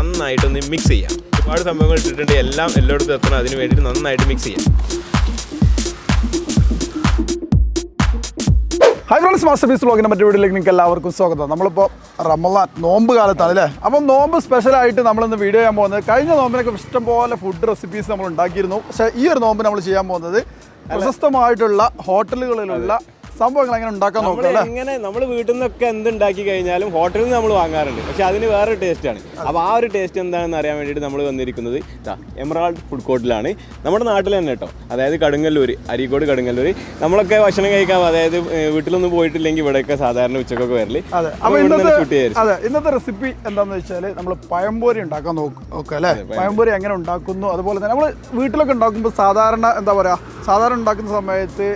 നന്നായിട്ടൊന്ന് മിക്സ് ചെയ്യാം. ഒരുപാട് സംഭവങ്ങൾ ഇട്ടിട്ടുണ്ട്, എല്ലാം എല്ലായിടത്തും എത്തണം. അതിന് വേണ്ടിയിട്ട് നന്നായിട്ട് മിക്സ് ചെയ്യാം. ഹായ് ഫ്രണ്ട്സ്, മാസ്റ്റർ പീസ് വ്ലോഗിൻ്റെ മറ്റു വീഡിയോയിലേക്ക് നിങ്ങൾക്ക് എല്ലാവർക്കും സ്വാഗതം. നമ്മളിപ്പോൾ റമളാൻ നോമ്പ് കാലത്താണ് അല്ലേ. അപ്പം നോമ്പ് സ്പെഷ്യലായിട്ട് നമ്മളിന്ന് വീഡിയോ ചെയ്യാൻ പോകുന്നത്, കഴിഞ്ഞ നോമ്പിനൊക്കെ ഇഷ്ടംപോലെ ഫുഡ് റെസിപ്പീസ് നമ്മൾ ഉണ്ടാക്കിയിരുന്നു. പക്ഷേ ഈ ഒരു നോമ്പ് നമ്മൾ ചെയ്യാൻ പോകുന്നത് പ്രശസ്തമായിട്ടുള്ള ഹോട്ടലുകളിലുള്ള സംഭവങ്ങൾ എങ്ങനെ ഉണ്ടാക്കാൻ നോക്കാം. ഇങ്ങനെ നമ്മൾ വീട്ടിൽ നിന്നൊക്കെ എന്തുണ്ടാക്കി കഴിഞ്ഞാലും ഹോട്ടലിൽ നിന്ന് നമ്മൾ വാങ്ങാറുണ്ട്, പക്ഷെ അതിന് വേറൊരു ടേസ്റ്റാണ്. അപ്പോൾ ആ ഒരു ടേസ്റ്റ് എന്താണെന്ന് അറിയാൻ വേണ്ടിയിട്ട് നമ്മൾ വന്നിരിക്കുന്നത് എമറാൾഡ് ഫുഡ് കോർട്ടിലാണ്. നമ്മുടെ നാട്ടിൽ തന്നെ കേട്ടോ, അതായത് കടുങ്ങല്ലൂർ, അരീക്കോട് കടുങ്ങല്ലൂർ. നമ്മളൊക്കെ ഭക്ഷണം കഴിക്കാം, അതായത് വീട്ടിലൊന്നും പോയിട്ടില്ലെങ്കിൽ ഇവിടെയൊക്കെ സാധാരണ ഉച്ചക്കൊക്കെ വരല്. ഇന്നത്തെ റെസിപ്പി എന്താണെന്ന് വെച്ചാൽ നമ്മൾ പഴംപൊരി ഉണ്ടാക്കാൻ നോക്കുക അല്ലേ. പഴംപൊരി എങ്ങനെ ഉണ്ടാക്കുന്നു, അതുപോലെ തന്നെ നമ്മൾ വീട്ടിലൊക്കെ ഉണ്ടാക്കുമ്പോൾ സാധാരണ എന്താ പറയുക, സാധാരണ ഉണ്ടാക്കുന്ന സമയത്ത്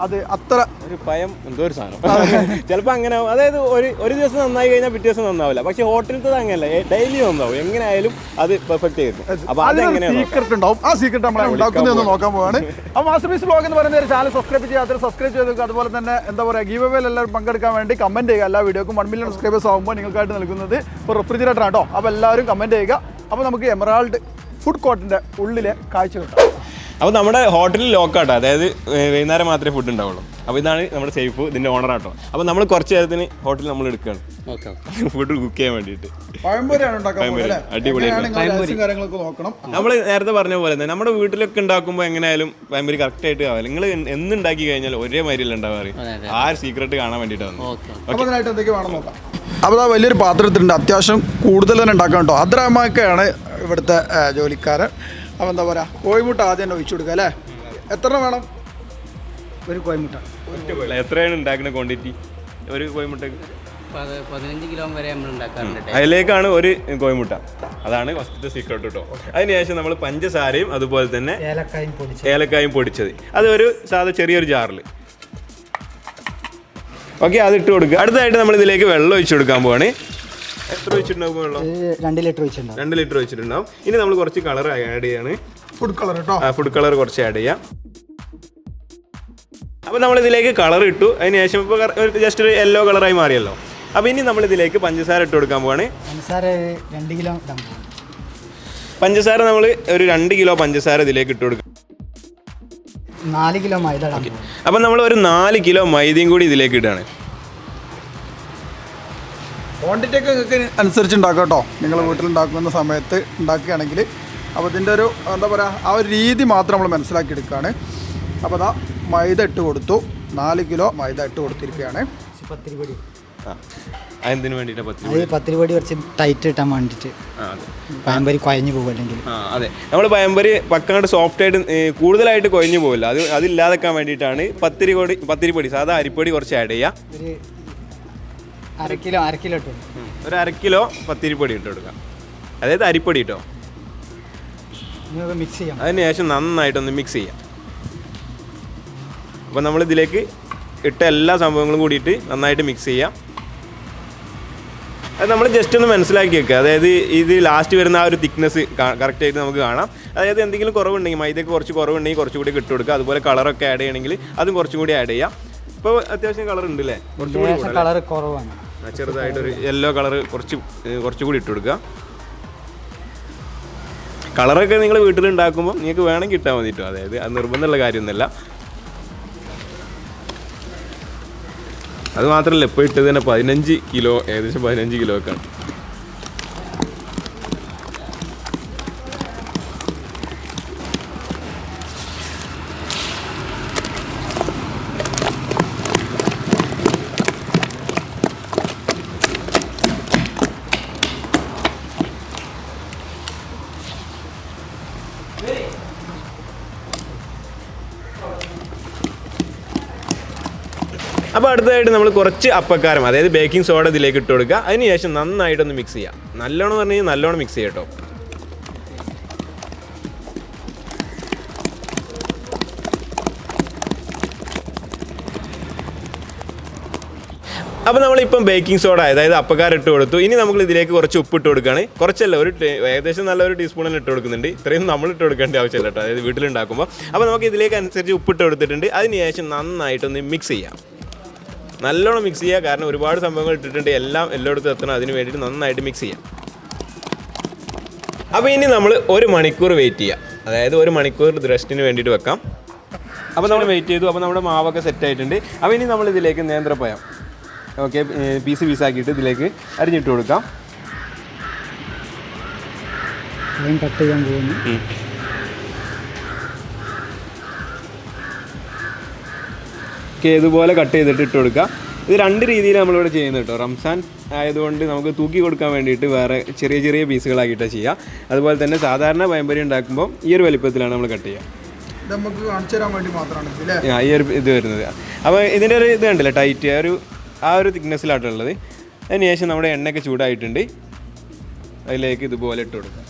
അത് അത്ര ഒരു പയം എന്തോ ഒരു സാധനം ചിലപ്പോൾ അങ്ങനെ, അതായത് ഒരു ദിവസം നന്നായി കഴിഞ്ഞാൽ പിറ്റേ ദിവസം നന്നാവില്ല. പക്ഷെ ഹോട്ടലിലത്തെ അങ്ങനെയല്ല, ഡെയിലി നന്നാവും. എങ്ങനെയായാലും അത് പെർഫെക്റ്റ് ആയിരുന്നു. അപ്പോൾ അതെങ്ങനെ സീക്രട്ട് ഉണ്ടാവും, ആ സീക്രട്ട് നമ്മൾ ഉണ്ടാക്കുന്നതെന്ന് നോക്കാൻ പോവാണ്. അപ്പോൾ മാസ്റ്റർ പീസ് വ്ലോഗ് എന്ന് പറയുന്ന ഒരു ചാനൽ സബ്സ്ക്രൈബ് ചെയ്യാത്ത സബ്സ്ക്രൈബ് ചെയ്ത്, അതുപോലെ തന്നെ എന്താ പറയുക, ഗീവ് അവേയിൽ എല്ലാവരും പങ്കെടുക്കാൻ വേണ്ടി കമന്റ് ചെയ്യുക. എല്ലാ വീഡിയോക്കും 1 മില്യൺ സബ്സ്ക്രൈബേഴ്സ് ആകുമ്പോൾ നിങ്ങൾക്കായിട്ട് നൽകുന്നത് ഇപ്പോൾ റെഫ്രിജറേറ്റർ ആട്ടോ. അപ്പോൾ എല്ലാവരും കമന്റ് ചെയ്യുക. അപ്പോൾ നമുക്ക് എമറാൾഡ് ഫുഡ് കോർട്ടിൻ്റെ ഉള്ളിലെ കാഴ്ച കിട്ടാം. അപ്പോൾ നമ്മുടെ ഹോട്ടലിൽ ലോക്കാട്ടോ, അതായത് വൈകുന്നേരം മാത്രമേ ഫുഡ് ഉണ്ടാവുള്ളൂ. അപ്പോൾ ഇതാണ് നമ്മുടെ സേഫ്, ഇതിൻ്റെ ഓണറാട്ടോ. അപ്പോൾ നമ്മൾ കുറച്ച് നേരത്തിന് ഹോട്ടലിൽ നമ്മൾ എടുക്കുകയാണ് ഫുഡ് കുക്ക് ചെയ്യാൻ വേണ്ടിയിട്ട്. അടിപൊളിയാണ്. നമ്മൾ നേരത്തെ പറഞ്ഞ പോലെ തന്നെ നമ്മുടെ വീട്ടിലൊക്കെ ഉണ്ടാക്കുമ്പോൾ എങ്ങനെയായാലും പഴംപൊരി കറക്റ്റ് ആയിട്ട് ആവില്ല. നിങ്ങൾ എന്തുണ്ടാക്കി കഴിഞ്ഞാൽ ഒരേ മാതിരിയല്ല ഉണ്ടാവാറ്. ആ ഒരു സീക്രട്ട് കാണാൻ വേണ്ടിയിട്ടാണ്. അപ്പോൾ ആ വലിയൊരു പാത്രത്തിലുണ്ട്, അത്യാവശ്യം കൂടുതൽ തന്നെ ഉണ്ടാക്കാം കേട്ടോ. അദ്രഹ്മാനൊക്കെയാണ് ഇവിടുത്തെ ജോലിക്കാരൻ. അപ്പോൾ എന്താ പറയുക, കോഴിമുട്ട ആദ്യം തന്നെ ഒഴിച്ചു കൊടുക്കുക അല്ലേ. എത്ര വേണം? ഒരു കോഴിമുട്ട. എത്രയാണ് ഉണ്ടാക്കുന്ന ക്വാണ്ടിറ്റി ഒരു കോഴിമുട്ടക്ക്? 15 കിലോ വരെ നമ്മൾ ഉണ്ടാക്കാറുണ്ട്. അതിലേക്കാണ് ഒരു കോഴിമുട്ട. അതാണ് ഫസ്റ്റത്തെ സീക്രട്ട് കേട്ടോ. അതിനുശേഷം നമ്മൾ പഞ്ചസാരയും അതുപോലെ തന്നെ ഏലക്കായും പൊടിച്ചത്, അത് ഒരു ചെറിയൊരു ജാറിൽ. ഓക്കെ, അത് ഇട്ട് കൊടുക്കുക. അടുത്തതായിട്ട് നമ്മൾ ഇതിലേക്ക് വെള്ളം ഒഴിച്ചു കൊടുക്കാൻ പോവാണ്. എത്ര ഒഴിച്ചിട്ടുണ്ടാവും വെള്ളം? 2 ലിറ്റർ ഒഴിച്ചിട്ടുണ്ടാവും. 2 ലിറ്റർ ഒഴിച്ചിട്ടുണ്ടാവും. ഇനി നമ്മൾ കുറച്ച് കളർ ആഡ് ചെയ്യാണ്. ഫുഡ് കളർ കേട്ടോ. ഫുഡ് കളർ കുറച്ച് ആഡ് ചെയ്യാം. അപ്പോൾ നമ്മൾ ഇതിലേക്ക് കളർ ഇട്ടു. അതിന് ശേഷം ഇപ്പോൾ ജസ്റ്റ് ഒരു യെല്ലോ കളറായി മാറിയല്ലോ. അപ്പോൾ ഇനി നമ്മൾ ഇതിലേക്ക് പഞ്ചസാര ഇട്ട് കൊടുക്കാൻ പോവാണ്. പഞ്ചസാര 2 കിലോ. പഞ്ചസാര നമ്മൾ ഒരു 2 കിലോ പഞ്ചസാര ഇതിലേക്ക് ഇട്ട് കൊടുക്കും. 4 കിലോ മൈദ. അപ്പം നമ്മൾ ഒരു 4 കിലോ മൈദയും കൂടി ഇതിലേക്ക് ഇടുകയാണ്. ക്വാണ്ടിറ്റി ഒക്കെ നിങ്ങൾക്ക് അനുസരിച്ച് ഉണ്ടാക്കാം കേട്ടോ. നിങ്ങൾ വീട്ടിലുണ്ടാക്കുന്ന സമയത്ത് ഉണ്ടാക്കുകയാണെങ്കിൽ. അപ്പോൾ ഇതിൻ്റെ ഒരു എന്താ പറയുക, ആ ഒരു രീതി മാത്രം നമ്മൾ മനസ്സിലാക്കി എടുക്കുകയാണ്. അപ്പോൾ അതാ മൈദ ഇട്ട് കൊടുത്തു. 4 കിലോ മൈദ ഇട്ട് കൊടുത്തിരിക്കുകയാണ്. പത്തിരിപ്പൊടി. അതിന് വേണ്ടിയിട്ട് പത്തിരിപ്പൊടി കുറച്ച് ടൈറ്റ് ഇട്ടാൻ വേണ്ടിയിട്ട്, പഴംപൊരി കുഴഞ്ഞു പോകും അല്ലെങ്കിൽ. അതെ, നമ്മൾ പഴംപൊരി പക്കങ്ങോട്ട് സോഫ്റ്റ് ആയിട്ട് കൂടുതലായിട്ട് കുഴഞ്ഞു പോകില്ല. അതില്ലാതെക്കാൻ വേണ്ടിയിട്ടാണ് പത്തിരിപ്പൊടി സാധാ അരിപ്പൊടി കുറച്ച് ആഡ് ചെയ്യുക. ഒരു അര കിലോ ഇട്ടു. ഒരു 1/2 കിലോ പത്തിരിപ്പൊടി ഇട്ട് കൊടുക്കാം, അതായത് അരിപ്പൊടി ഇട്ടോ. മിക്സ് ചെയ്യാം. അതിന് ശേഷം നന്നായിട്ടൊന്ന് മിക്സ് ചെയ്യാം. അപ്പോൾ നമ്മൾ ഇതിലേക്ക് ഇട്ട എല്ലാ സംഭവങ്ങളും കൂടിയിട്ട് നന്നായിട്ട് മിക്സ് ചെയ്യാം. അത് നമ്മൾ ജസ്റ്റ് ഒന്ന് മനസ്സിലാക്കി വെക്കുക. അതായത് ഇത് ലാസ്റ്റ് വരുന്ന ആ ഒരു തിക്നെസ് കറക്റ്റായിട്ട് നമുക്ക് കാണാം. അതായത് എന്തെങ്കിലും കുറവുണ്ടെങ്കിൽ, മൈദയ്ക്ക് കുറച്ച് കുറവുണ്ടെങ്കിൽ കുറച്ചുകൂടി ഇട്ട് കൊടുക്കുക. അതുപോലെ കളറൊക്കെ ആഡ് ചെയ്യണമെങ്കിൽ അതും കുറച്ചും കൂടി ആഡ് ചെയ്യാം. ഇപ്പോൾ അത്യാവശ്യം കളർ ഉണ്ട് അല്ലേ? കളർ കുറവാണ്, ചെറുതായിട്ടൊരു യെല്ലോ കളർ കുറച്ചുകൂടി ഇട്ട് കൊടുക്കുക. കളറൊക്കെ നിങ്ങൾ വീട്ടിലുണ്ടാക്കുമ്പോൾ നിങ്ങൾക്ക് വേണമെങ്കിൽ ഇട്ടാൽ മതി കേട്ടോ. അതായത് അത് നിർബന്ധമുള്ള കാര്യമൊന്നുമല്ല. അത് മാത്രമല്ല, ഇപ്പോൾ ഇട്ടത് തന്നെ 15 കിലോ, ഏകദേശം 15 കിലോ ഒക്കെയാണ്. അപ്പോൾ അടുത്തതായിട്ട് നമ്മൾ കുറച്ച് അപ്പക്കാരം, അതായത് ബേക്കിംഗ് സോഡ ഇതിലേക്ക് ഇട്ട് കൊടുക്കുക. അതിന് ശേഷം നന്നായിട്ടൊന്ന് മിക്സ് ചെയ്യാം. നല്ലോണം പറഞ്ഞു കഴിഞ്ഞാൽ നല്ലോണം മിക്സ് ചെയ്യാം കേട്ടോ. അപ്പോൾ നമ്മളിപ്പം ബേക്കിംഗ് സോഡ, അതായത് അപ്പക്കാരം ഇട്ട് കൊടുത്തു. ഇനി നമ്മൾ ഇതിലേക്ക് കുറച്ച് ഉപ്പ് ഇട്ട് കൊടുക്കുകയാണ്. കുറച്ചല്ല, ഏകദേശം നല്ലൊരു ടീസ്പൂണിൽ ഇട്ട് കൊടുക്കുന്നുണ്ട്. ഇത്രയും നമ്മൾ ഇട്ട് കൊടുക്കേണ്ട ആവശ്യമില്ല കേട്ടോ, അതായത് വീട്ടിലുണ്ടാക്കുമ്പോൾ. അപ്പോൾ നമുക്ക് ഇതിലേക്ക് അനുസരിച്ച് ഉപ്പിട്ട് കൊടുത്തിട്ടുണ്ട്. അതിന് ശേഷം നന്നായിട്ടൊന്ന് മിക്സ് ചെയ്യാം. നല്ലോണം മിക്സ് ചെയ്യുക, കാരണം ഒരുപാട് സംഭവങ്ങൾ ഇട്ടിട്ടുണ്ട്, എല്ലാം എല്ലായിടത്തും എത്തണം. അതിന് വേണ്ടിയിട്ട് നന്നായിട്ട് മിക്സ് ചെയ്യാം. അപ്പോൾ ഇനി നമ്മൾ 1 മണിക്കൂർ വെയിറ്റ് ചെയ്യാം, അതായത് 1 മണിക്കൂർ റെസ്റ്റിന് വേണ്ടിയിട്ട് വെക്കാം. അപ്പോൾ നമ്മൾ വെയിറ്റ് ചെയ്തു. അപ്പോൾ നമ്മുടെ മാവൊക്കെ സെറ്റ് ആയിട്ടുണ്ട്. അപ്പോൾ ഇനി നമ്മൾ ഇതിലേക്ക് നേന്ത്രപ്പഴം ഓക്കെ പീസാക്കിയിട്ട് ഇതിലേക്ക് അരിഞ്ഞിട്ട് കൊടുക്കാം. കട്ട് ചെയ്യാൻ പോകുന്നു. ഇതുപോലെ കട്ട് ചെയ്തിട്ട് ഇട്ട് കൊടുക്കുക. ഇത് 2 രീതിയിൽ നമ്മളിവിടെ ചെയ്യുന്നത് കേട്ടോ. റംസാൻ ആയതുകൊണ്ട് നമുക്ക് തൂക്കി കൊടുക്കാൻ വേണ്ടിയിട്ട് വേറെ ചെറിയ ചെറിയ പീസുകളാക്കിയിട്ട് ചെയ്യാം. അതുപോലെ തന്നെ സാധാരണ പഴംപൊരി ഉണ്ടാക്കുമ്പോൾ ഈ ഒരു വലിപ്പത്തിലാണ് നമ്മൾ കട്ട് ചെയ്യുക. നമുക്ക് കാണിച്ചു തരാൻ വേണ്ടി മാത്രമാണ് ഈ ഒരു ഇത് വരുന്നത്. അപ്പോൾ ഇതിൻ്റെ ഒരു ഇത് കണ്ടില്ലേ, ടൈറ്റ് ആ ഒരു തിക്നെസ്സിലായിട്ടുള്ളത്. അതിന് ശേഷം നമ്മുടെ എണ്ണയൊക്കെ ചൂടായിട്ടുണ്ട്, അതിലേക്ക് ഇതുപോലെ ഇട്ട് കൊടുക്കുക.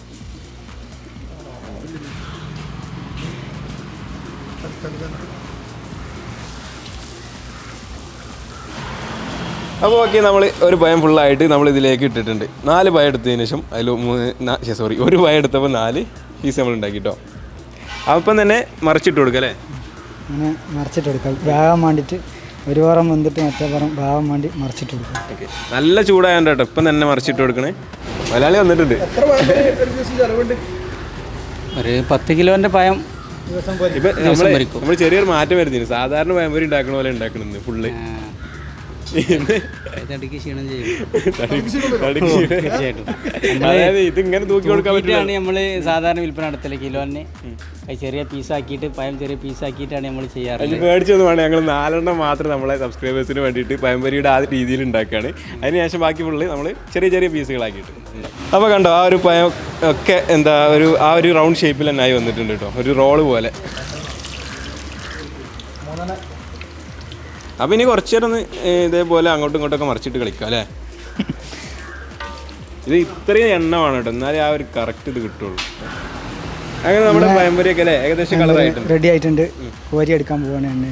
അപ്പോൾ ഓക്കെ, നമ്മൾ ഒരു പഴം ഫുള്ളായിട്ട് നമ്മൾ ഇതിലേക്ക് ഇട്ടിട്ടുണ്ട്. 4 പഴം എടുത്തതിന് ശേഷം അതിൽ 1 പഴം എടുത്തപ്പോൾ 4 പീസ് നമ്മൾ ഉണ്ടാക്കി കേട്ടോ. അപ്പം തന്നെ മറിച്ചിട്ട് കൊടുക്കുക അല്ലേ? അങ്ങനെ മറിച്ചിട്ട് കൊടുക്കാം, വേഗം വേണ്ടിയിട്ട്. ഒരു പുറം വന്നിട്ട് മറ്റേ പുറം വേഗം വേണ്ടി മറിച്ചിട്ട് കൊടുക്കാം. ഓക്കെ, നല്ല ചൂടായോണ്ട് കേട്ടോ ഇപ്പം തന്നെ മറിച്ചിട്ട് കൊടുക്കണേ. മലയാളി വന്നിട്ടുണ്ട്. ഒരു 10 കിലോൻ്റെ പഴം ഇപ്പം നമ്മൾ ചെറിയൊരു മാറ്റം വരുന്നില്ല. സാധാരണ പഴംപൊരി ഉണ്ടാക്കണ പോലെ ഉണ്ടാക്കണമെന്ന് ഫുള്ള്. ക്ഷീണം ചെയ്യും. അതായത് ഇതിങ്ങനെ തൂക്കി കൊടുക്കാൻ പറ്റിയാണ് നമ്മൾ സാധാരണ വിൽപ്പന നടത്തല്. കിലോന് ചെറിയ പീസാക്കിയിട്ട് പഴം ചെറിയ പീസാക്കിയിട്ടാണ് നമ്മൾ ചെയ്യാറ്. അതിന് പേടിച്ചൊന്നും വേണം, ഞങ്ങൾ 4 മാത്രം നമ്മളെ സബ്സ്ക്രൈബേഴ്സിന് വേണ്ടിയിട്ട് പഴംപൊരിയുടെ ആ രീതിയിൽ ഉണ്ടാക്കുകയാണ്. അതിനുശേഷം ബാക്കി ഫുള്ള് നമ്മൾ ചെറിയ ചെറിയ പീസുകളാക്കിയിട്ട്. അപ്പോൾ കണ്ടോ ആ ഒരു പഴം ഒക്കെ എന്താ ആ ഒരു റൗണ്ട് ഷേപ്പിൽ തന്നെ ആയി വന്നിട്ടുണ്ട് കേട്ടോ, ഒരു റോള് പോലെ. അപ്പം ഇനി കുറച്ച് നേരം ഒന്ന് ഇതേപോലെ അങ്ങോട്ടും ഇങ്ങോട്ടൊക്കെ മറിച്ചിട്ട് കളിക്കാം അല്ലേ? ഇത് ഇത്രയും എണ്ണമാണ് കേട്ടോ, എന്നാലേ ആ ഒരു കറക്റ്റ് ഇത് കിട്ടുള്ളൂ. അങ്ങനെ നമ്മുടെ പഴംപൊരിയൊക്കെ അല്ലേ ഏകദേശം കളറായിട്ടുണ്ട്, റെഡി ആയിട്ടുണ്ട്. കോരി എടുക്കാൻ പോവാണ് എണ്ണ.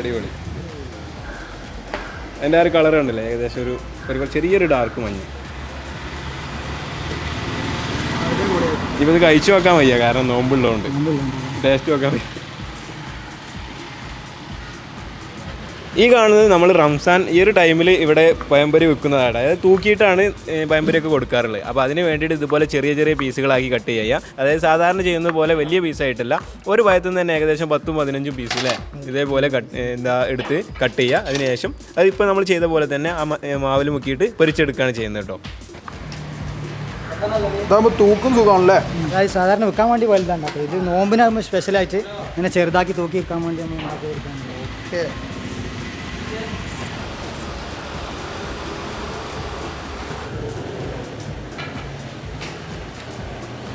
അടിപൊളി. അതിൻ്റെ ആ ഒരു കളർ ഉണ്ടല്ലേ, ഏകദേശം ഒരു ചെറിയൊരു ഡാർക്ക് മഞ്ഞ. ഇപ്പം ഇത് കഴിച്ചു നോക്കാൻ വയ്യ, കാരണം നോമ്പുള്ളതുകൊണ്ട്. ടേസ്റ്റ് നോക്കാൻ വയ്യ. ഈ കാണുന്നത് നമ്മൾ റംസാൻ ഈ ഒരു ടൈമിൽ ഇവിടെ പഴംപൊരി വിൽക്കുന്നതാണ്. അതായത് തൂക്കിയിട്ടാണ് പഴംപൊരിയൊക്കെ കൊടുക്കാറുള്ളത്. അപ്പോൾ അതിന് വേണ്ടിയിട്ട് ഇതുപോലെ ചെറിയ ചെറിയ പീസുകളാക്കി കട്ട് ചെയ്യുക. അതായത് സാധാരണ ചെയ്യുന്നത് പോലെ വലിയ പീസായിട്ടല്ല, ഒരു പഴത്തിൽ നിന്ന് തന്നെ ഏകദേശം 10-15 പീസിലെ ഇതേപോലെ എടുത്ത് കട്ട് ചെയ്യുക. അതിനുശേഷം അതിപ്പോൾ നമ്മൾ ചെയ്ത പോലെ തന്നെ ആ മാവിൽ മുക്കിയിട്ട് പൊരിച്ചെടുക്കുകയാണ് ചെയ്യുന്നത് കേട്ടോ. തൂക്കും സുഖമാണല്ലേ? അതായത് സാധാരണ വെക്കാൻ വേണ്ടി വലുതാണ്. അപ്പോൾ ഇത് നോമ്പിനാകുമ്പോൾ സ്പെഷ്യലായിട്ട് ഇങ്ങനെ ചെറുതാക്കി തൂക്കി വെക്കാൻ വേണ്ടി നമ്മൾ ഉണ്ടാക്കി കൊടുക്കാൻ. ഓക്കെ,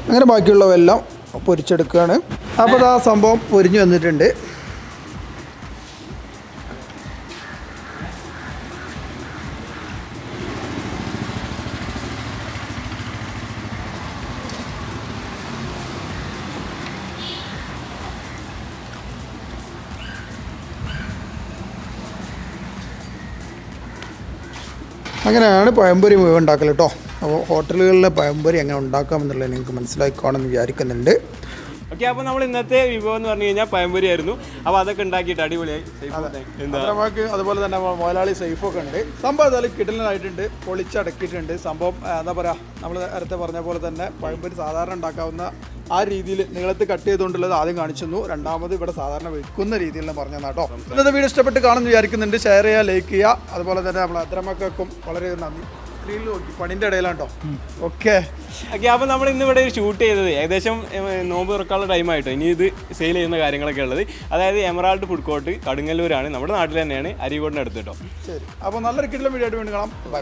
അങ്ങനെ ബാക്കിയുള്ളവെല്ലാം പൊരിച്ചെടുക്കുകയാണ്. അപ്പോൾ ആ സംഭവം പൊരിഞ്ഞു വന്നിട്ടുണ്ട്. അങ്ങനെയാണ് പഴംപൊരി മുഴുവൻ ഉണ്ടാക്കൽ കേട്ടോ. അപ്പോൾ ഹോട്ടലുകളിലെ പഴംപൊരി എങ്ങനെ ഉണ്ടാക്കാമെന്നുള്ളത് നിങ്ങൾക്ക് മനസ്സിലാക്കുകയാണെന്ന് വിചാരിക്കുന്നുണ്ട്. ഓക്കെ, അപ്പോൾ നമ്മൾ ഇന്നത്തെ വിഭവം എന്ന് പറഞ്ഞു കഴിഞ്ഞാൽ പഴംപൊരി ആയിരുന്നു. അപ്പോൾ അതൊക്കെ ഉണ്ടാക്കിയിട്ട് അടിപൊളിയായി. നമുക്ക് അതുപോലെ തന്നെ മുതലാളി സൈഫൊക്കെ ഉണ്ട്. സംഭവം ഏതായാലും കിടലിനായിട്ടുണ്ട്, പൊളിച്ചടക്കിയിട്ടുണ്ട്. സംഭവം എന്താ പറയുക, നമ്മൾ നേരത്തെ പറഞ്ഞ പോലെ തന്നെ പഴംപൊരി സാധാരണ ഉണ്ടാക്കാവുന്ന ആ രീതിയിൽ നീളത്തിൽ കട്ട് ചെയ്തുകൊണ്ടുള്ളത് ആദ്യം കാണിച്ചു. രണ്ടാമത് ഇവിടെ സാധാരണ വെക്കുന്ന രീതിയിൽ പറഞ്ഞു കേട്ടോ. ഇന്നത്തെ വീഡിയോ ഇഷ്ടപ്പെട്ട് കാണുമെന്ന് വിചാരിക്കുന്നുണ്ട്. ഷെയർ ചെയ്യുക, ലൈക്ക് ചെയ്യുക. അതുപോലെ തന്നെ നമ്മൾ അദ്രമക്കും വളരെ നന്ദി. സ്ക്രീനിൽ നോക്കി പണിൻ്റെ ഇടയിലാണ്ടോ. ഓക്കെ, അപ്പോൾ നമ്മൾ ഇന്ന് ഇവിടെ ഷൂട്ട് ചെയ്തത് ഏകദേശം നോമ്പ് തുറക്കാനുള്ള ടൈമായിട്ടോ. ഇനി ഇത് സെയിൽ ചെയ്യുന്ന കാര്യങ്ങളൊക്കെ ഉള്ളത്, അതായത് എമറാൾഡ് ഫുഡ് കോർട്ട് കടുങ്ങല്ലൂരാണ്, നമ്മുടെ നാട്ടിൽ തന്നെയാണ്, അരീക്കോടിനടുത്ത് കേട്ടോ. ശരി, അപ്പോൾ നല്ലൊരു കിട്ടുന്ന വീഡിയോ ആയിട്ട് വീണ്ടും കാണാം. ബൈ.